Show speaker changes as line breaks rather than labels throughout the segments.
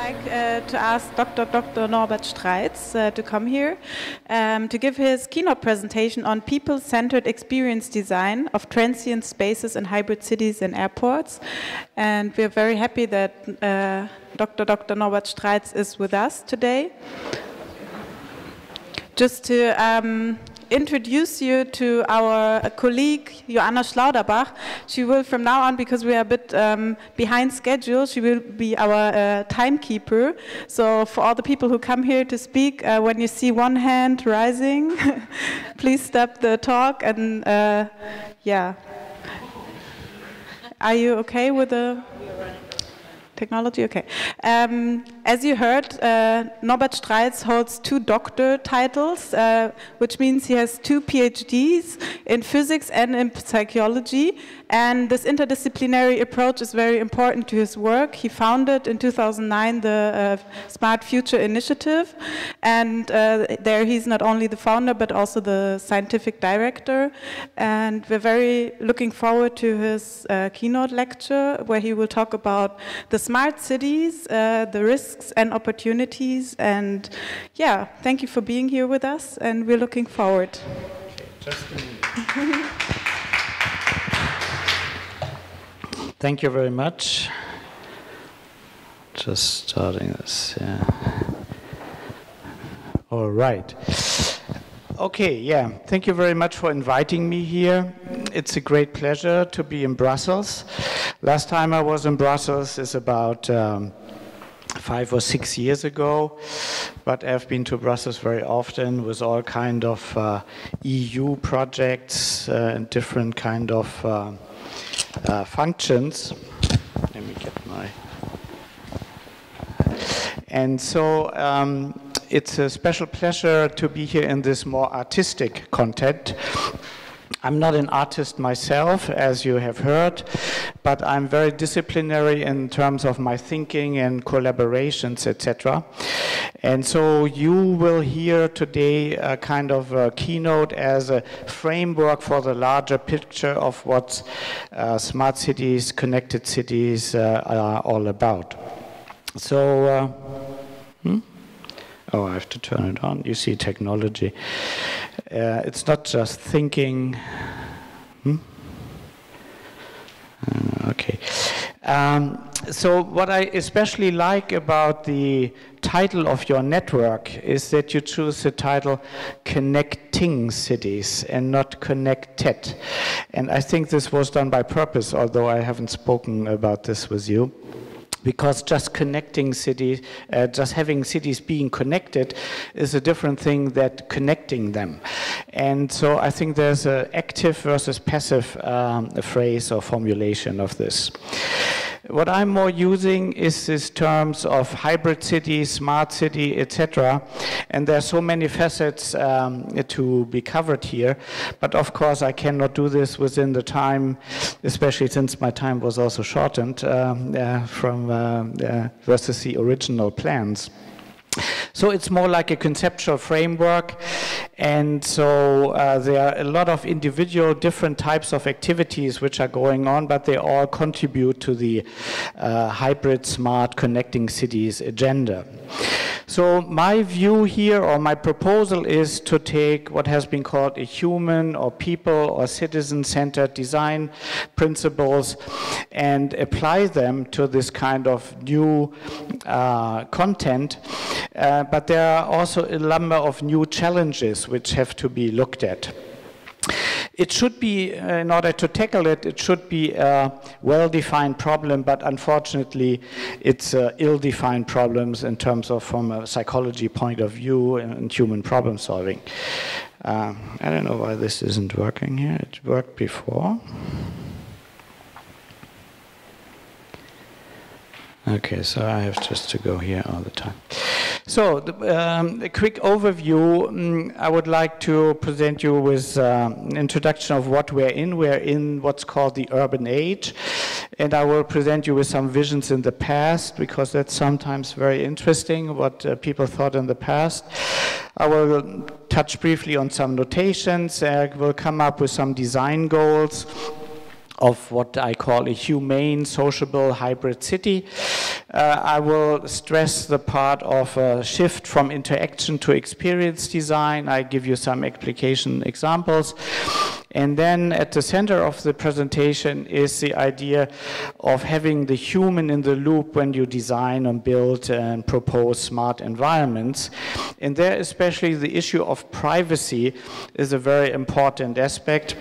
like to ask Dr. Norbert Streitz to come here to give his keynote presentation on people-centered experience design of transient spaces in hybrid cities and airports. And we're very happy that Dr. Norbert Streitz is with us today. Just to introduce you to our colleague, Joanna Schlauderbach. She will, from now on, because we are a bit behind schedule, she will be our timekeeper. So for all the people who come here to speak, when you see one hand rising, please stop the talk and, yeah. Are you okay with the technology? Okay. As you heard, Norbert Streitz holds 2 doctor titles, which means he has 2 PhDs in physics and in psychology. And this interdisciplinary approach is very important to his work. He founded in 2009 the Smart Future Initiative. And there he's not only the founder, but also the scientific director. And we're very looking forward to his keynote lecture, where he will talk about the smart cities, the risks and opportunities, and yeah, thank you for being here with us, and we're looking forward.
Okay, just a minute. Thank you very much. Just starting this, yeah. All right. Okay, yeah, thank you very much for inviting me here. It's a great pleasure to be in Brussels. Last time I was in Brussels is about 5 or 6 years ago, but I've been to Brussels very often with all kind of EU projects and different kind of functions. Let me get my... And so it's a special pleasure to be here in this more artistic content. I'm not an artist myself, as you have heard, but I'm very disciplinary in terms of my thinking and collaborations, etc. And so you will hear today a kind of a keynote as a framework for the larger picture of what smart cities, connected cities are all about. So, oh, I have to turn it on. You see technology. It's not just thinking. Okay. So what I especially like about the title of your network is that you choose the title Connecting Cities and not Connected. And I think this was done by purpose, although I haven't spoken about this with you. Because just connecting cities, just having cities being connected is a different thing than connecting them. And so I think there's an active versus passive phrase or formulation of this. What I'm more using is these terms of hybrid city, smart city, etc. And there are so many facets to be covered here. But of course, I cannot do this within the time, especially since my time was also shortened from versus the original plans. So it's more like a conceptual framework, and so there are a lot of individual different types of activities which are going on, but they all contribute to the hybrid, smart, connecting cities agenda. So my view here, or my proposal, is to take what has been called a human or people or citizen-centered design principles and apply them to this kind of new content. But there are also a number of new challenges which have to be looked at. It should be, in order to tackle it, it should be a well-defined problem, but unfortunately it's ill-defined problems in terms of from a psychology point of view and human problem solving. I don't know why this isn't working here. It worked before. Okay, so I have just to go here all the time. So, a quick overview. I would like to present you with an introduction of what we're in. We're in what's called the urban age. And I will present you with some visions in the past, because that's sometimes very interesting, what people thought in the past. I will touch briefly on some notations. I will come up with some design goals of what I call a humane, sociable, hybrid city. I will stress the part of a shift from interaction to experience design. I give you some application examples. And then at the center of the presentation is the idea of having the human in the loop when you design and build and propose smart environments. And there especially the issue of privacy is a very important aspect,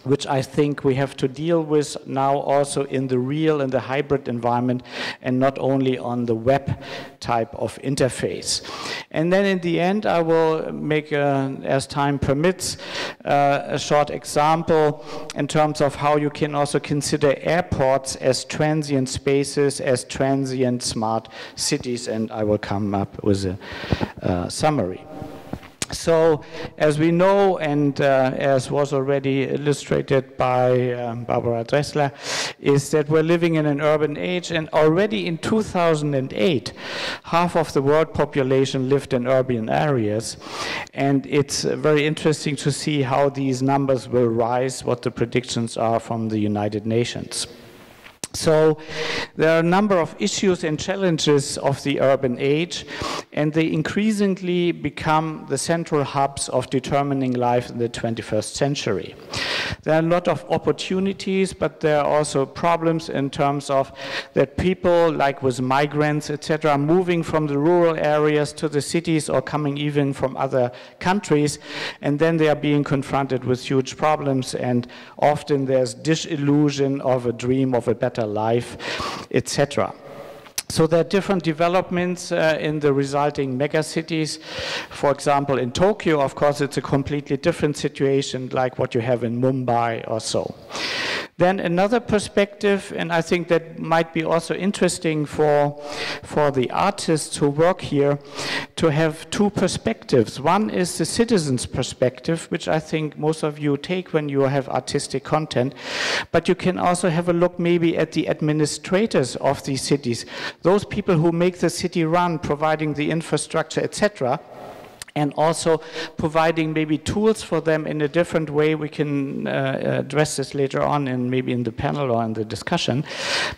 which I think we have to deal with now also in the real and the hybrid environment, and not only on the web type of interface. And then in the end, I will make, as time permits, a short example in terms of how you can also consider airports as transient spaces, as transient smart cities, and I will come up with a summary. So, as we know, and as was already illustrated by Barbara Dressler, is that we're living in an urban age, and already in 2008, half of the world population lived in urban areas, and it's very interesting to see how these numbers will rise, what the predictions are from the United Nations. So there are a number of issues and challenges of the urban age, and they increasingly become the central hubs of determining life in the 21st century. There are a lot of opportunities, but there are also problems in terms of that people, like with migrants, etc., are moving from the rural areas to the cities or coming even from other countries, and then they are being confronted with huge problems, and often there's disillusion of a dream of a better life, etc. So there are different developments in the resulting megacities. For example, in Tokyo, of course, it's a completely different situation like what you have in Mumbai or so. Then another perspective, and I think that might be also interesting for the artists who work here, to have two perspectives. One is the citizen's perspective, which I think most of you take when you have artistic content, but you can also have a look maybe at the administrators of these cities, those people who make the city run, providing the infrastructure, etc., and also providing maybe tools for them in a different way. We can address this later on and maybe in the panel or in the discussion,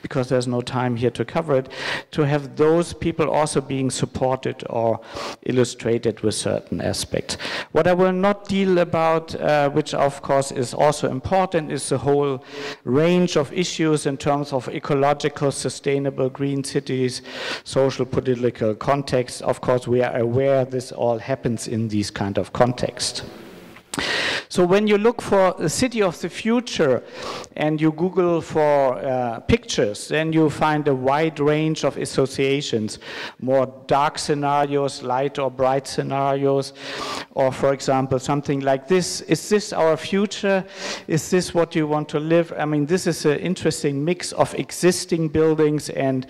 because there's no time here to cover it, to have those people also being supported or illustrated with certain aspects. What I will not deal about, which of course is also important, is the whole range of issues in terms of ecological, sustainable, green cities, social, political context. Of course, we are aware this all happens in these kind of contexts. So when you look for a city of the future and you Google for pictures, then you find a wide range of associations, more dark scenarios, light or bright scenarios, or for example, something like this. Is this our future? Is this what you want to live? I mean, this is an interesting mix of existing buildings and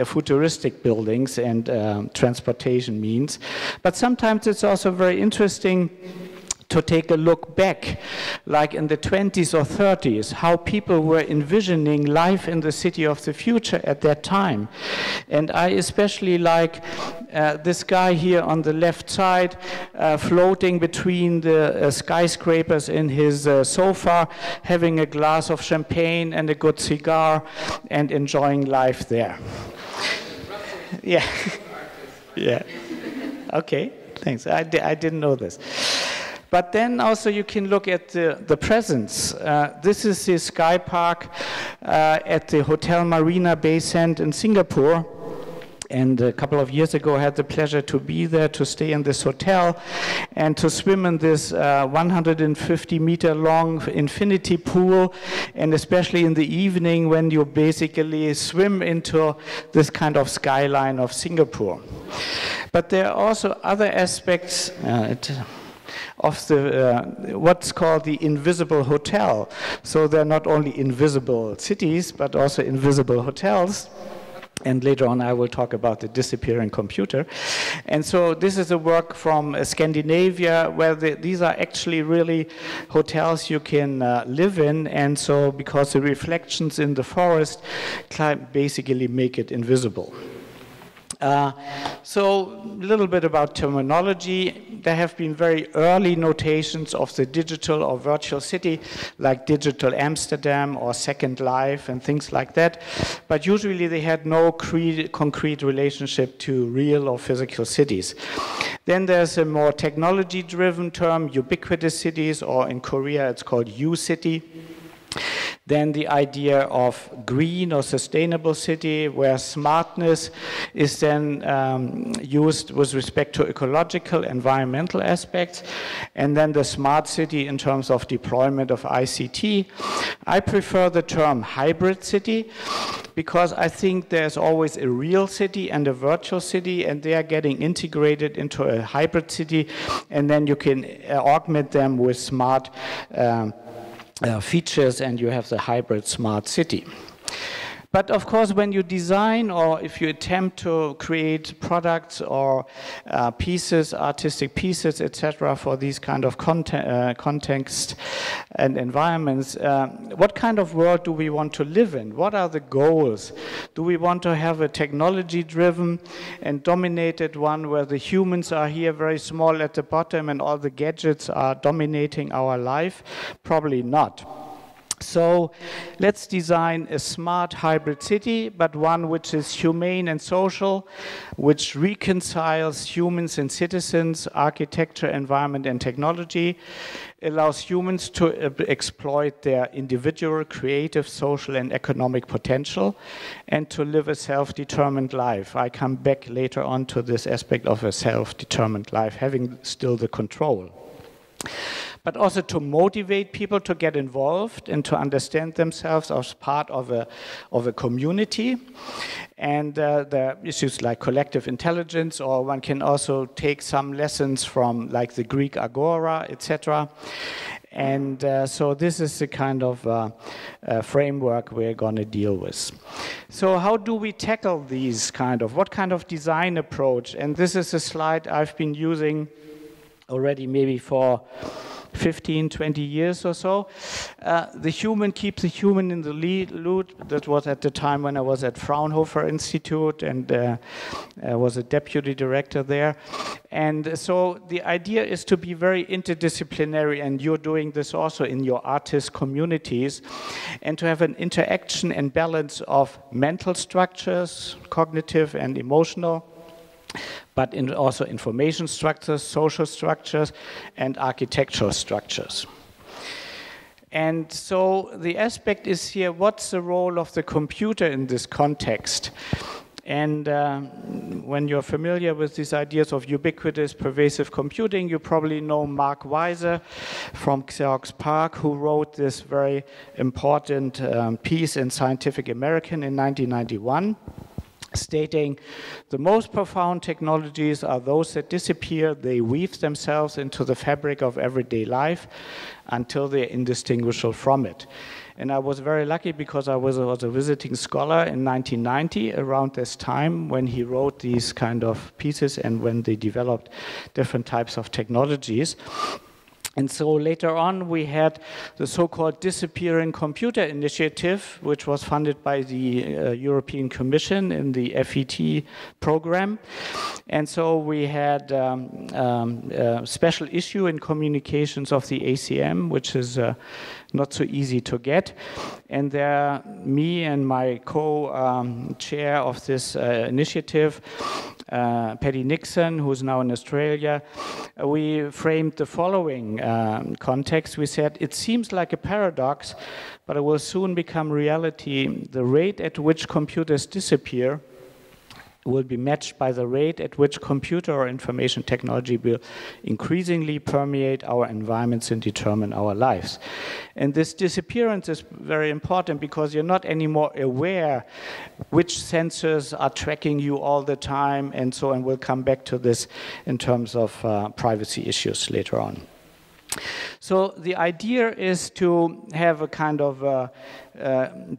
futuristic buildings and transportation means. But sometimes it's also very interesting to take a look back, like in the 20s or 30s, how people were envisioning life in the city of the future at that time. And I especially like this guy here on the left side, floating between the skyscrapers in his sofa, having a glass of champagne and a good cigar, and enjoying life there. Yeah. Yeah. Okay, thanks. I didn't know this. But then also you can look at the presence. This is the Sky Park at the Hotel Marina Bay Sands in Singapore. And a couple of years ago, I had the pleasure to be there, to stay in this hotel, and to swim in this 150-meter long infinity pool, and especially in the evening when you basically swim into this kind of skyline of Singapore. But there are also other aspects of the what's called the invisible hotel. So they're not only invisible cities, but also invisible hotels. And later on I will talk about the disappearing computer. And so this is a work from Scandinavia, where these are actually really hotels you can live in. And so because the reflections in the forest basically make it invisible. So a little bit about terminology. There have been very early notations of the digital or virtual city, like Digital Amsterdam or Second Life and things like that. But usually they had no concrete relationship to real or physical cities. Then there's a more technology-driven term, ubiquitous cities, or in Korea it's called U-City. Then the idea of green or sustainable city, where smartness is then used with respect to ecological, environmental aspects. And then the smart city in terms of deployment of ICT. I prefer the term hybrid city because I think there's always a real city and a virtual city, and they are getting integrated into a hybrid city, and then you can augment them with smart features, and you have the hybrid smart city. But of course, when you design or if you attempt to create products or pieces, artistic pieces, etc., for these kind of context and environments, what kind of world do we want to live in? What are the goals? Do we want to have a technology-driven and dominated one where the humans are here very small at the bottom and all the gadgets are dominating our life? Probably not. So let's design a smart hybrid city, but one which is humane and social, which reconciles humans and citizens, architecture, environment, and technology, allows humans to exploit their individual, creative, social, and economic potential, and to live a self-determined life. I come back later on to this aspect of a self-determined life, having still the control. But also to motivate people to get involved and to understand themselves as part of a community. And there are issues like collective intelligence, or one can also take some lessons from like the Greek agora, etc. And so this is the kind of framework we're going to deal with. So how do we tackle these what kind of design approach? And this is a slide I've been using already maybe for 15, 20 years or so. The human keeps the human in the loop. That was at the time when I was at Fraunhofer Institute and I was a deputy director there. And so the idea is to be very interdisciplinary, and you're doing this also in your artist communities, and to have an interaction and balance of mental structures, cognitive and emotional, but also information structures, social structures, and architectural structures. And so the aspect is here, what's the role of the computer in this context? And when you're familiar with these ideas of ubiquitous, pervasive computing, you probably know Mark Weiser from Xerox PARC, who wrote this very important piece in Scientific American in 1991. Stating the most profound technologies are those that disappear, they weave themselves into the fabric of everyday life until they're indistinguishable from it. And I was very lucky because I was a visiting scholar in 1990 around this time when he wrote these kind of pieces and when they developed different types of technologies. And so later on, we had the so-called Disappearing Computer Initiative, which was funded by the European Commission in the FET program. And so we had a special issue in communications of the ACM, which is not so easy to get. And there, me and my co-chair of this initiative, Paddy Nixon, who's now in Australia, we framed the following context. We said, it seems like a paradox, but it will soon become reality. The rate at which computers disappear will be matched by the rate at which computer or information technology will increasingly permeate our environments and determine our lives. And this disappearance is very important because you're not anymore aware which sensors are tracking you all the time, and so on. We'll come back to this in terms of privacy issues later on. So the idea is to have a kind of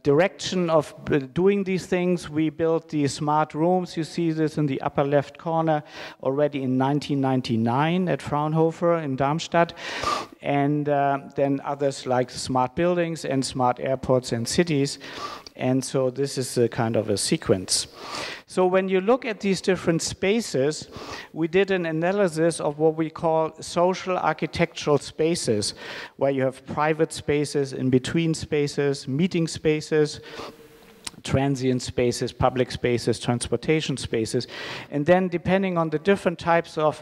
direction of doing these things. We built these smart rooms. You see this in the upper left corner already in 1999 at Fraunhofer in Darmstadt. And then others like smart buildings and smart airports and cities. And so this is a kind of a sequence. So when you look at these different spaces, we did an analysis of what we call social architectural spaces, where you have private spaces, in-between spaces, meeting spaces, transient spaces, public spaces, transportation spaces. And then depending on the different types of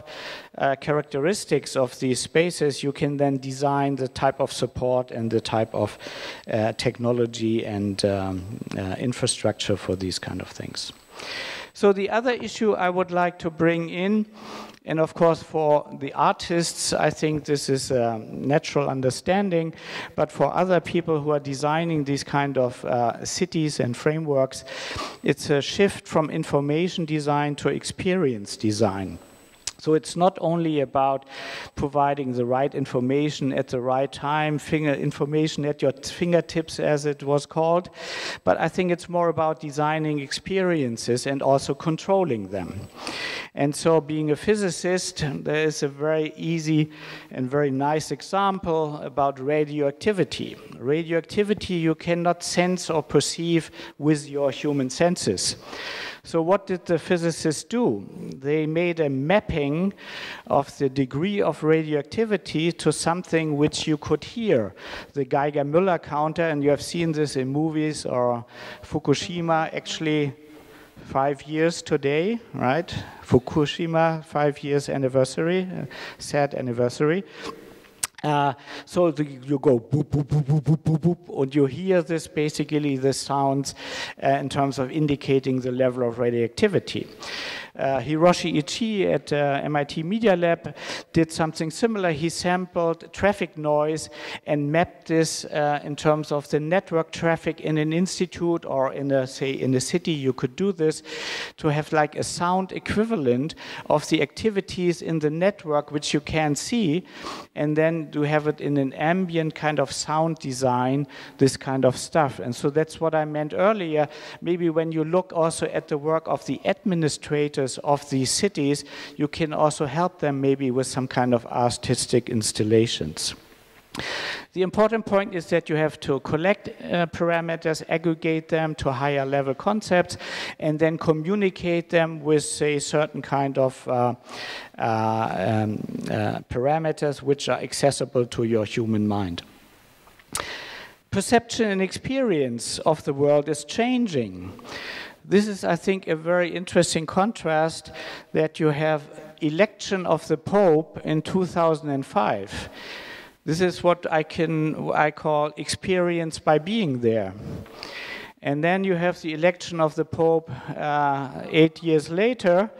characteristics of these spaces, you can then design the type of support and the type of technology and infrastructure for these kind of things. So the other issue I would like to bring in, and of course for the artists, I think this is a natural understanding, but for other people who are designing these kind of cities and frameworks, it's a shift from information design to experience design. So it's not only about providing the right information at the right time, information at your fingertips, as it was called, but I think it's more about designing experiences and also controlling them. And so being a physicist, there is a very easy and very nice example about radioactivity. Radioactivity you cannot sense or perceive with your human senses. So what did the physicists do? They made a mapping of the degree of radioactivity to something which you could hear, the Geiger-Müller counter, and you have seen this in movies, or Fukushima, actually 5 years today, right? Fukushima, 5 years anniversary, sad anniversary. So you go boop, boop, boop, boop, boop, boop, boop, and you hear this, basically the sounds in terms of indicating the level of radioactivity. Hiroshi Ichii at MIT Media Lab did something similar. He sampled traffic noise and mapped this in terms of the network traffic in an institute or in a, say, in a city. You could do this to have like a sound equivalent of the activities in the network which you can see, and then to have it in an ambient kind of sound design, this kind of stuff. And so that's what I meant earlier. Maybe when you look also at the work of the administrators of these cities, you can also help them maybe with some kind of artistic installations. The important point is that you have to collect parameters, aggregate them to higher level concepts, and then communicate them with, say, certain kind of parameters which are accessible to your human mind. Perception and experience of the world is changing. This is, I think, a very interesting contrast that you have election of the Pope in 2005. This is what I call experience by being there. And then you have the election of the Pope 8 years later,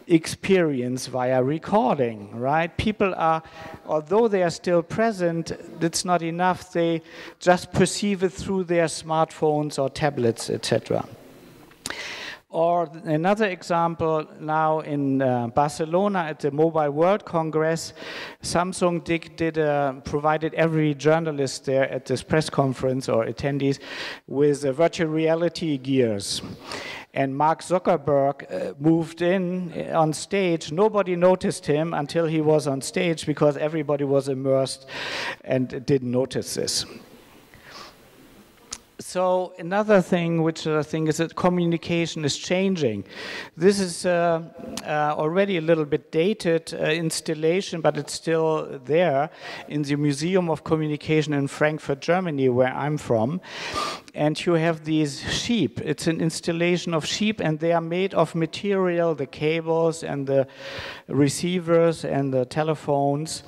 experience via recording, right? People are, although they are still present, it's not enough. They just perceive it through their smartphones or tablets, etc. Or another example, now in Barcelona at the Mobile World Congress, Samsung provided every journalist there at this press conference or attendees with virtual reality gears. And Mark Zuckerberg moved in on stage. Nobody noticed him until he was on stage because everybody was immersed and didn't notice this. So another thing which I think is that communication is changing. This is already a little bit dated installation, but it's still there in the Museum of Communication in Frankfurt, Germany, where I'm from. And you have these sheep. It's an installation of sheep, and they are made of material, the cables and the receivers and the telephones,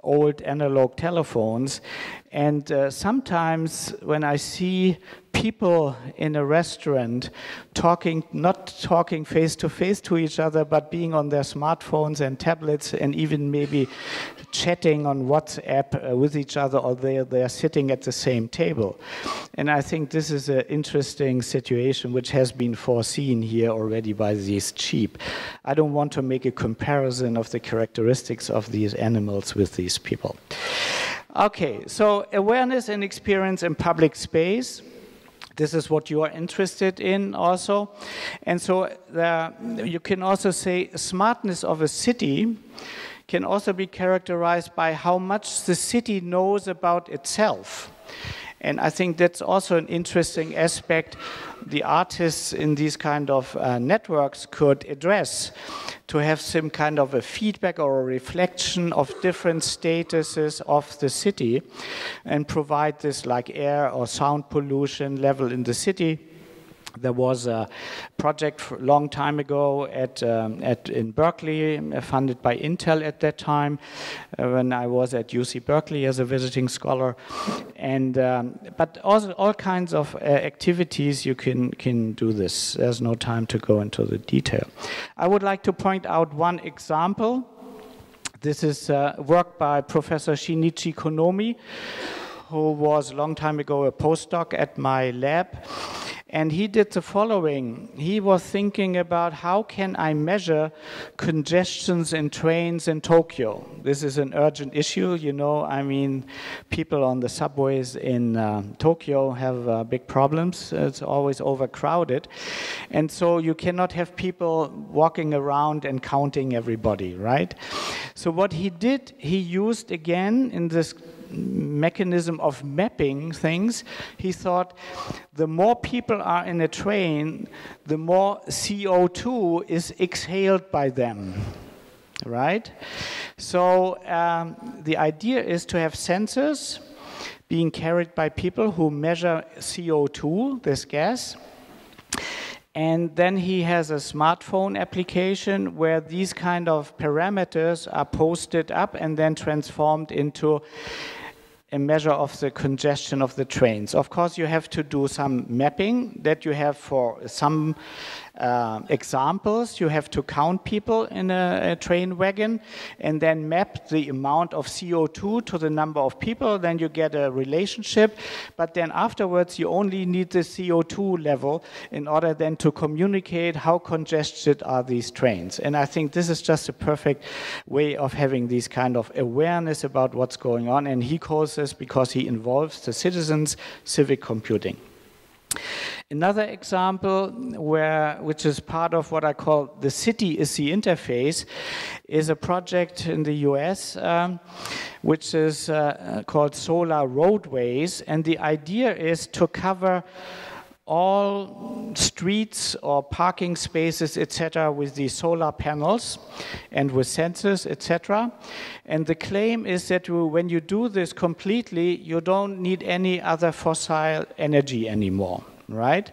old analog telephones. And sometimes when I see people in a restaurant not talking face to face to each other, but being on their smartphones and tablets and even maybe chatting on WhatsApp with each other, or they're sitting at the same table. And I think this is an interesting situation which has been foreseen here already by these sheep. I don't want to make a comparison of the characteristics of these animals with these people. Okay, so awareness and experience in public space. This is what you are interested in also. And so you can also say smartness of a city can also be characterized by how much the city knows about itself. And I think that's also an interesting aspect the artists in these kind of networks could address, to have some kind of a feedback or a reflection of different statuses of the city and provide this like air or sound pollution level in the city. There was a project a long time ago in Berkeley, funded by Intel at that time, when I was at UC Berkeley as a visiting scholar. And but also all kinds of activities you can do this. There's no time to go into the detail. I would like to point out one example. This is work by Professor Shinichi Konomi, who was a long time ago a postdoc at my lab. And he did the following. He was thinking about how can I measure congestions in trains in Tokyo. This is an urgent issue, you know. I mean, people on the subways in Tokyo have big problems. It's always overcrowded. And so you cannot have people walking around and counting everybody, right? So what he did, he used again in this mechanism of mapping things, he thought the more people are in a train, the more CO2 is exhaled by them, right? So the idea is to have sensors being carried by people who measure CO2, this gas. And then he has a smartphone application where these kind of parameters are posted up and then transformed into a measure of the congestion of the trains. Of course, you have to do some mapping that you have for some examples. You have to count people in a train wagon and then map the amount of CO2 to the number of people. Then you get a relationship. But then afterwards, you only need the CO2 level in order then to communicate how congested are these trains. And I think this is just a perfect way of having this kind of awareness about what's going on. And he calls this, because he involves the citizens, civic computing. Another example, which is part of what I call the city is the interface, is a project in the US which is called Solar Roadways. And the idea is to cover all streets or parking spaces, etc., with the solar panels and with sensors, etc. And the claim is that when you do this completely, you don't need any other fossil energy anymore, right?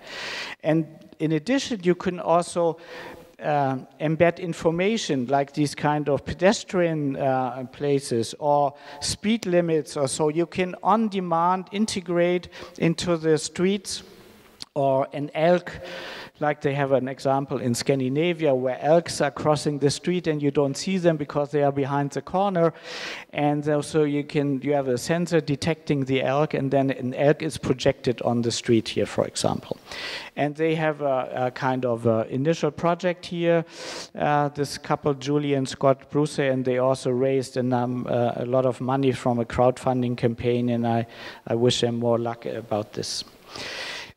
And in addition, you can also embed information like these kind of pedestrian places or speed limits, or so you can on demand integrate into the streets. Or an elk, like they have an example in Scandinavia where elks are crossing the street and you don't see them because they are behind the corner. And so you have a sensor detecting the elk, and then an elk is projected on the street here, for example. And they have a kind of initial project here. This couple, Julie and Scott Bruce, and they also raised a lot of money from a crowdfunding campaign, and I wish them more luck about this.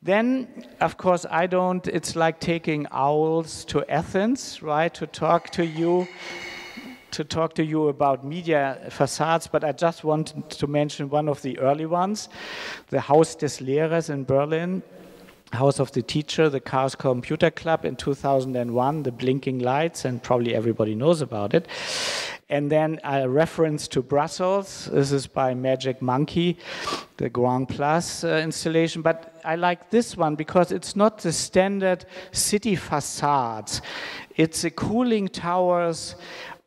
Then, of course, it's like taking owls to Athens, right, to talk to you about media facades, but I just wanted to mention one of the early ones, the Haus des Lehrers in Berlin, House of the Teacher, the Chaos Computer Club in 2001, the blinking lights, and probably everybody knows about it. And then a reference to Brussels. This is by Magic Monkey, the Grand Place installation. But I like this one because it's not the standard city facades. It's the cooling towers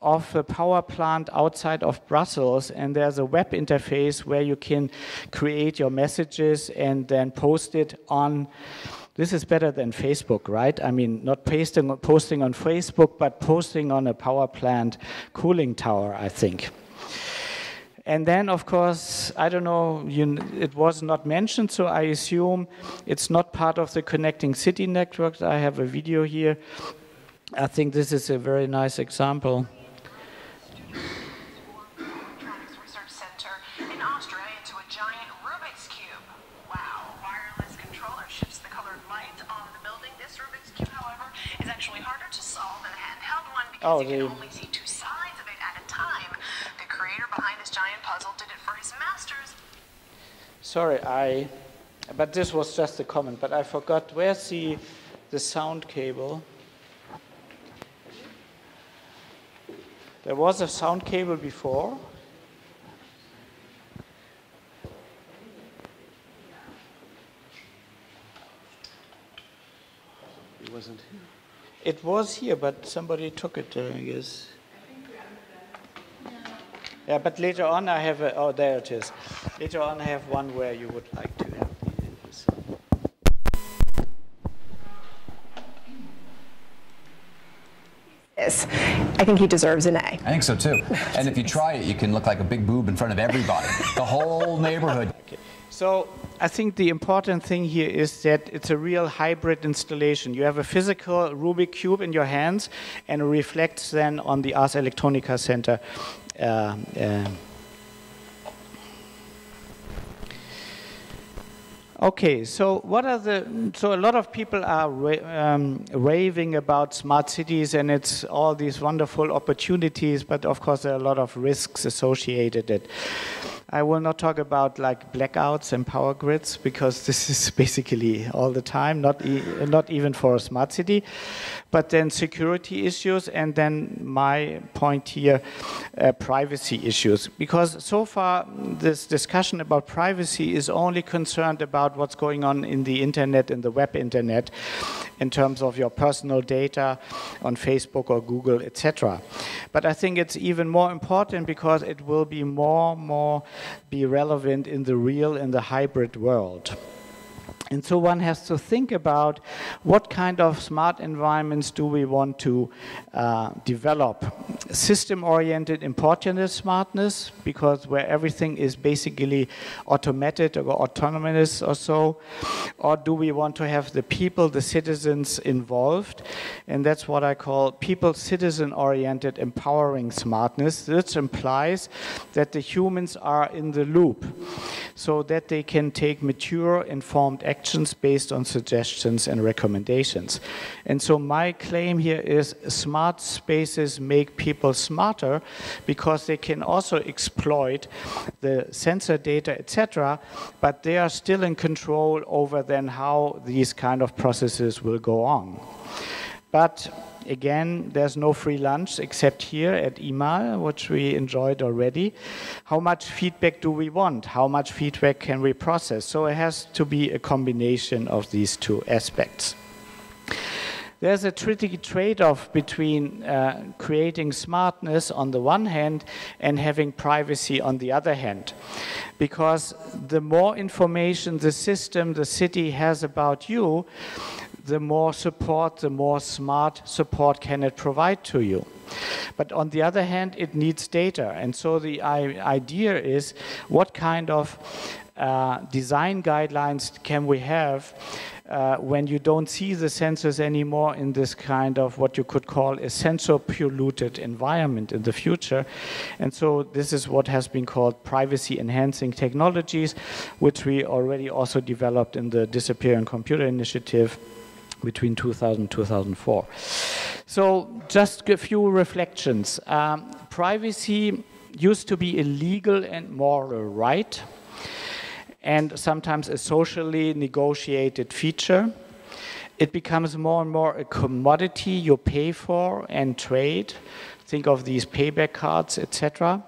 of a power plant outside of Brussels, and there's a web interface where you can create your messages and then post it on. This is better than Facebook, right? I mean, not posting on Facebook, but posting on a power plant cooling tower, I think. And then, of course, I don't know, it was not mentioned, so I assume it's not part of the Connecting City network. I have a video here. I think this is a very nice example.
You can only see two sides of it at a time. The creator behind this giant puzzle did it for his masters.
Sorry, but this was just a comment, but I forgot, where's the sound cable? There was a sound cable before.
It wasn't here.
It was here, but somebody took it, I guess. Yeah, but later on I have oh, there it is. Later on I have one where you would like to have this.
I think he deserves an A.
I think so too. And if you try it, you can look like a big boob in front of everybody, the whole neighborhood.
Okay. So I think the important thing here is that it's a real hybrid installation. You have a physical Rubik cube in your hands, and it reflects then on the Ars Electronica Center. Okay, so so a lot of people are raving about smart cities, and it's all these wonderful opportunities, but of course there are a lot of risks associated with it. I will not talk about like blackouts and power grids, because this is basically all the time, not even for a smart city. But then security issues, and then my point here, privacy issues. Because so far this discussion about privacy is only concerned about what's going on in the internet, in the web internet, in terms of your personal data on Facebook or Google, etc. But I think it's even more important because it will be more be relevant in the hybrid world. And so one has to think about what kind of smart environments do we want to develop. System-oriented important smartness, because where everything is basically automated or autonomous or so. Or do we want to have the people, the citizens involved? And that's what I call people-citizen-oriented empowering smartness. This implies that the humans are in the loop, so that they can take mature, informed actions based on suggestions and recommendations. And so my claim here is smart spaces make people smarter, because they can also exploit the sensor data, etc., but they are still in control over then how these kind of processes will go on. But again, there's no free lunch except here at IMA, which we enjoyed already. How much feedback do we want? How much feedback can we process? So it has to be a combination of these two aspects. There's a tricky trade-off between creating smartness on the one hand and having privacy on the other hand. Because the more information the system, the city has about you, the more support, the more smart support can it provide to you. But on the other hand, it needs data. And so the idea is, what kind of design guidelines can we have when you don't see the sensors anymore in this kind of what you could call a sensor-polluted environment in the future. And so this is what has been called privacy-enhancing technologies, which we already also developed in the Disappearing Computer Initiative between 2000 and 2004. So just a few reflections. Privacy used to be a legal and moral right, and sometimes a socially negotiated feature. It becomes more and more a commodity you pay for and trade. Think of these payback cards, etc.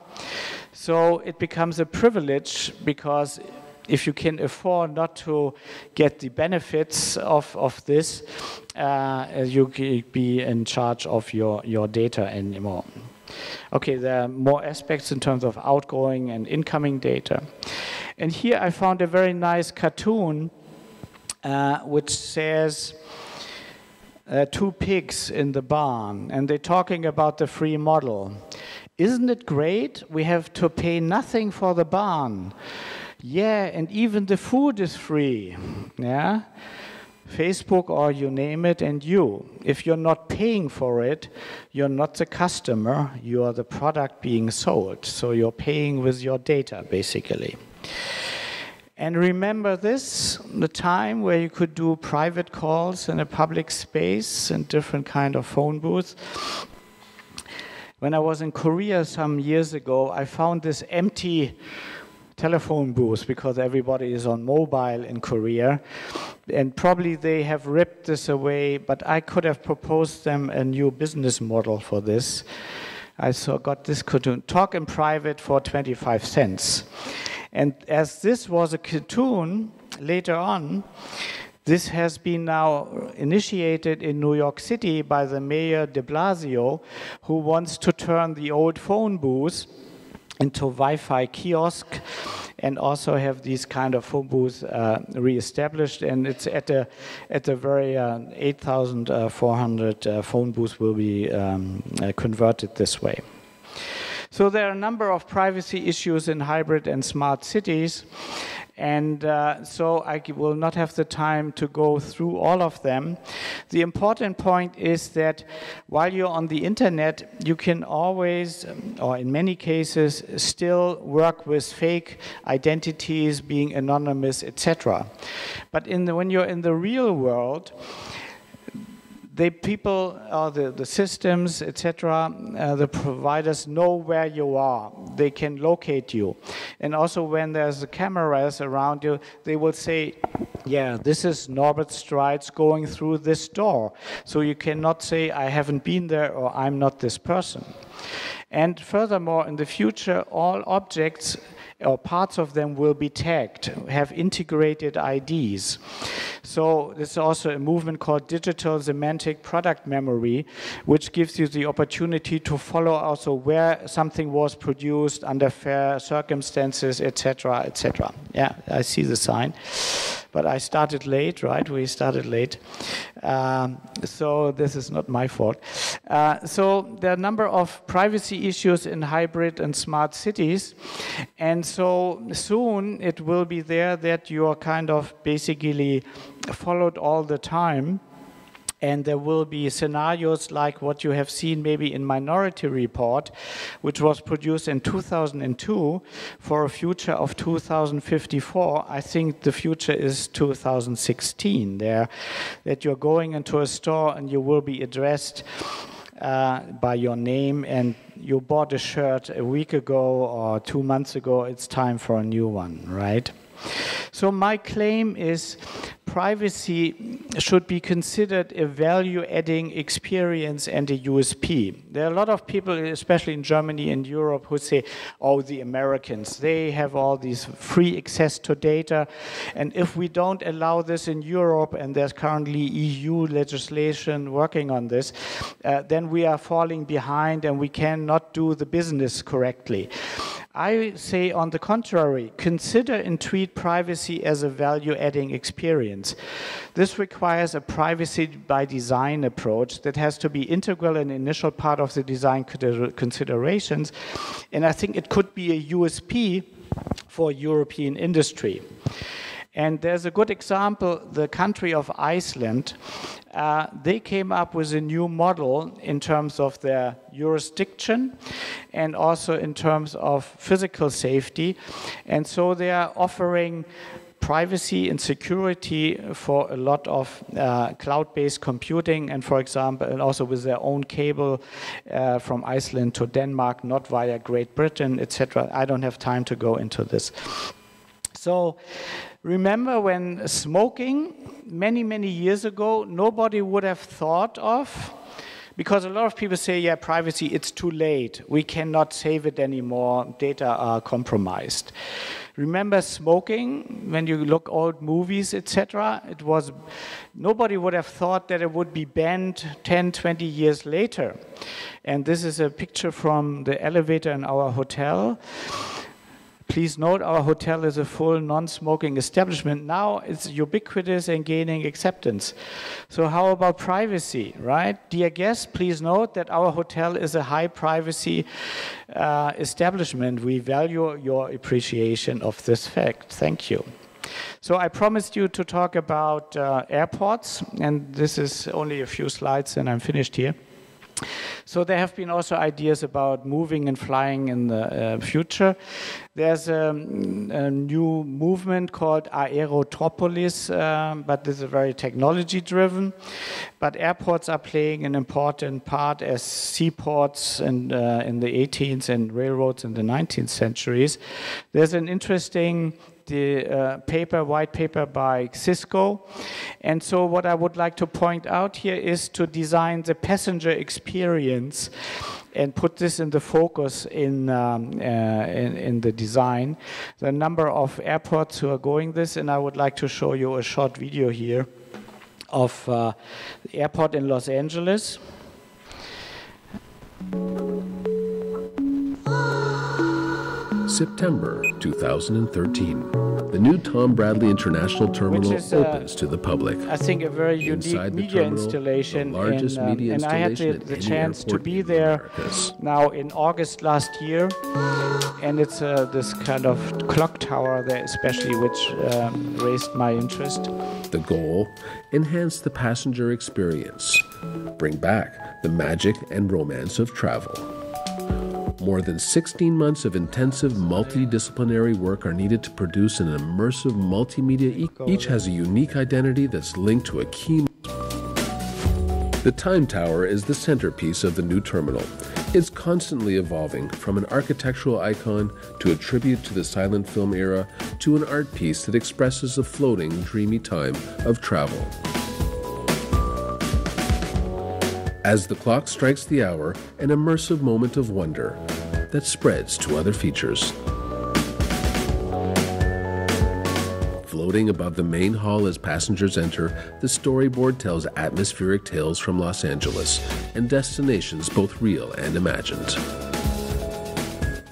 So it becomes a privilege, because if you can afford not to get the benefits of this, you can be in charge of your data anymore. Okay, there are more aspects in terms of outgoing and incoming data. And here I found a very nice cartoon which says two pigs in the barn, and they're talking about the free model. Isn't it great? We have to pay nothing for the barn. Yeah, and even the food is free. Yeah? Facebook, or you name it, and you. If you're not paying for it, you're not the customer, you are the product being sold. So you're paying with your data, basically. And remember this, the time where you could do private calls in a public space and different kind of phone booths. When I was in Korea some years ago, I found this empty telephone booths because everybody is on mobile in Korea. And probably they have ripped this away, but I could have proposed them a new business model for this. I got this cartoon, talk in private for 25 cents. And as this was a cartoon, later on, this has been now initiated in New York City by the mayor de Blasio, who wants to turn the old phone booths into Wi-Fi kiosk and also have these kind of phone booths re-established. And it's at the very 8,400 phone booths will be converted this way. So there are a number of privacy issues in hybrid and smart cities. And so I will not have the time to go through all of them. The important point is that while you're on the internet, you can always, or in many cases, still work with fake identities, being anonymous, etc. But when you're in the real world, the people, the systems, etc., the providers know where you are. They can locate you. And also when there's cameras around you, they will say, yeah, this is Norbert Streitz going through this door. So you cannot say, I haven't been there or I'm not this person. And furthermore, in the future, all objects or parts of them will be tagged, have integrated IDs. So there's also a movement called digital semantic product memory, which gives you the opportunity to follow also where something was produced under fair circumstances, etc., etc. Yeah, I see the sign. But I started late, right? We started late. So this is not my fault. So there are a number of privacy issues in hybrid and smart cities. And so soon it will be there that you are kind of basically followed all the time. And there will be scenarios like what you have seen maybe in Minority Report, which was produced in 2002 for a future of 2054. I think the future is 2016 there, that you're going into a store and you will be addressed by your name, and you bought a shirt a week ago or 2 months ago, it's time for a new one, right? So my claim is privacy should be considered a value-adding experience and a USP. There are a lot of people, especially in Germany and Europe, who say, oh, the Americans, they have all these free access to data, and if we don't allow this in Europe, and there's currently EU legislation working on this, then we are falling behind and we cannot do the business correctly. I say, on the contrary, consider and treat privacy as a value-adding experience. This requires a privacy by design approach that has to be integral and initial part of the design considerations, and I think it could be a USP for European industry. And there's a good example, the country of Iceland. They came up with a new model in terms of their jurisdiction and also in terms of physical safety. And so they are offering privacy and security for a lot of cloud-based computing, and for example, and also with their own cable from Iceland to Denmark, not via Great Britain, etc. I don't have time to go into this. So remember when smoking, many, many years ago, nobody would have thought of, because a lot of people say, yeah, privacy, it's too late. We cannot save it anymore. Data are compromised. Remember smoking, when you look old movies, etc., it was, nobody would have thought that it would be banned 10, 20 years later. And this is a picture from the elevator in our hotel. Please note, our hotel is a full non-smoking establishment. Now it's ubiquitous and gaining acceptance. So how about privacy, right? Dear guests, please note that our hotel is a high privacy establishment. We value your appreciation of this fact. Thank you. So I promised you to talk about airports, and this is only a few slides and I'm finished here. So there have been also ideas about moving and flying in the future. There's a new movement called Aerotropolis, but this is very technology-driven. But airports are playing an important part as seaports in the 18th and railroads in the 19th centuries. There's an interesting white paper by Cisco. And so what I would like to point out here is to design the passenger experience and put this in the focus in the design. There are a number of airports who are going this, and I would like to show you a short video here of the airport in Los Angeles.
September 2013. The new Tom Bradley International Terminal opens to the public.
I think a very unique media installation, and I had the chance to be there now in August last year, and it's this kind of clock tower there especially, which raised my interest.
The goal? Enhance the passenger experience. Bring back the magic and romance of travel. More than 16 months of intensive multidisciplinary work are needed to produce an immersive multimedia. Each has a unique identity that's linked to a key. The Time Tower is the centerpiece of the new terminal. It's constantly evolving from an architectural icon to a tribute to the silent film era to an art piece that expresses a floating, dreamy time of travel. As the clock strikes the hour, an immersive moment of wonder that spreads to other features. Floating above the main hall as passengers enter, the storyboard tells atmospheric tales from Los Angeles and destinations both real and imagined.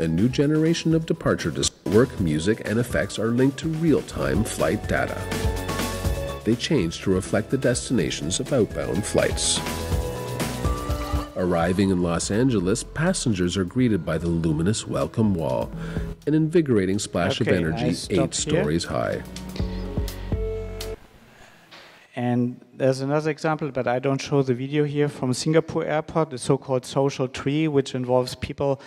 A new generation of departure work, music, and effects are linked to real-time flight data. They change to reflect the destinations of outbound flights. Arriving in Los Angeles, passengers are greeted by the luminous welcome wall, an invigorating splash of energy 8 stories high.
And there's another example, but I don't show the video here, from Singapore Airport, the so-called social tree, which involves people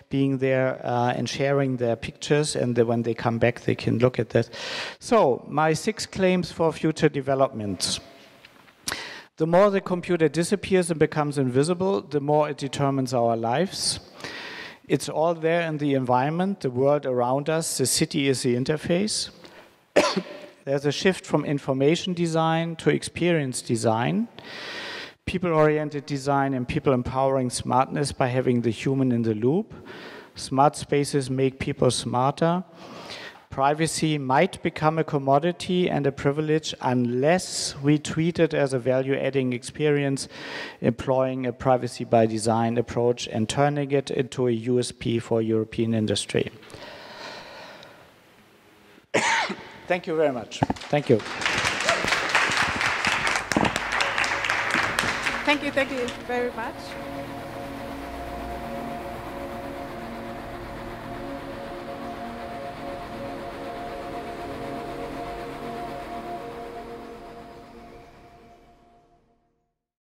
being there and sharing their pictures, and when they come back, they can look at that. So, my 6 claims for future developments. The more the computer disappears and becomes invisible, the more it determines our lives. It's all there in the environment, the world around us. The city is the interface. There's a shift from information design to experience design, people-oriented design, and people empowering smartness by having the human in the loop. Smart spaces make people smarter. Privacy might become a commodity and a privilege unless we treat it as a value-adding experience, employing a privacy by design approach and turning it into a USP for European industry. Thank you very much. Thank you.
Thank you very much.